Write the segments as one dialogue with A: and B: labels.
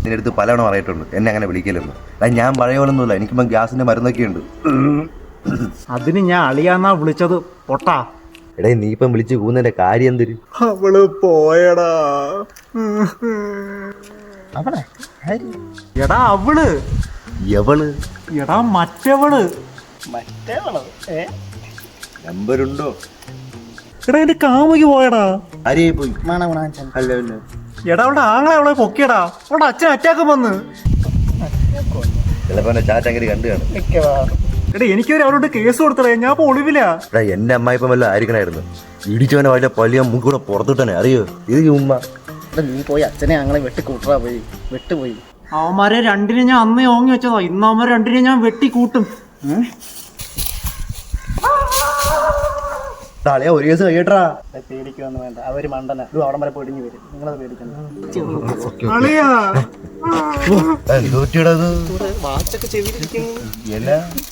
A: നിനടുത്ത് പലവണ പറയിട്ടുണ്ട് എന്നെ അങ്ങനെ വിളിക്കലെന്ന്. അത് ഞാൻ പഴയ പോലൊന്നുമില്ല, എനിക്കിപ്പം ഗ്യാസിന്റെ മരുന്നൊക്കെ ഉണ്ട്.
B: അതിന് ഞാൻ അളിയാന്നാ വിളിച്ചത് പൊട്ടാ.
A: എടേ നീ ഇപ്പം വിളിച്ച് കൂന്നതിന്റെ കാര്യം എന്തൊരു?
B: അവള് പോയടാ. എടാ അവള്
A: എവള്?
B: എടാ മറ്റവള്.
A: നമ്പരുണ്ടോ?
B: എടാ എന്റെ കാമുകി പോയടാ.
A: ആരെയായി പോയി? അല്ല
B: എടാ അവളുടെ ആങ്ങളെ അവളെ പൊക്കിയടാ. അവളുടെ അച്ഛൻ അറ്റാക്ക് വന്ന്.
A: ചിലപ്പോ ചാറ്റ് അങ്ങനെ കണ്ടു കാണും.
B: എടാ എനിക്കൊരു അവളോട് കേസ് കൊടുത്തടേ, ഞാൻ ഇപ്പൊ ഒളിവില്ല.
A: എടാ എന്റെ അമ്മ ഇപ്പം വല്ല ആയിരിക്കണായിരുന്നു. ഇടിച്ചവനെ വല്ല പള്ളിയ മുക്കൂടെ പുറത്തിട്ടനെ അറിയോ? ഇത് ഉമ്മ
C: നീ പോയി അച്ഛനെ ഞങ്ങളെ വെട്ടിക്കൂട്ടാ. പോയി വെട്ടുപോയി.
B: അവന്മാരെ രണ്ടിനെ ഞാൻ അന്നേ ഓങ്ങി വെച്ചതാ. ഇന്ന് അവന്മാരെ രണ്ടിനെ ഞാൻ വെട്ടിക്കൂട്ടും.
A: ഒരു കേസ് കഴിയട്ടാ.
C: പേടിക്കൊന്നും വേണ്ട, അവര് മണ്ടന. അവിടെ വരെ പൊടിഞ്ഞു വരും, നിങ്ങളത് പേടിക്കണം.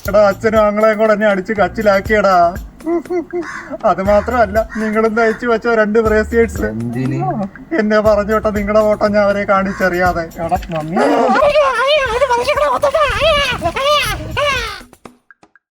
B: എടാ അച്ഛനും ആങ്ങളെയും കൂടെ എന്നെ അടിച്ച് കച്ചിലാക്കിയടാ. അത് മാത്രമല്ല, നിങ്ങളും തയ്ച്ചു വെച്ചോ 2 ബ്രേസ്ലെറ്റ്സ്. എന്നെ പറഞ്ഞു വിട്ട നിങ്ങളുടെ ഓട്ടം ഞാൻ അവരെ കാണിച്ചറിയാതെ. എടാ മമ്മി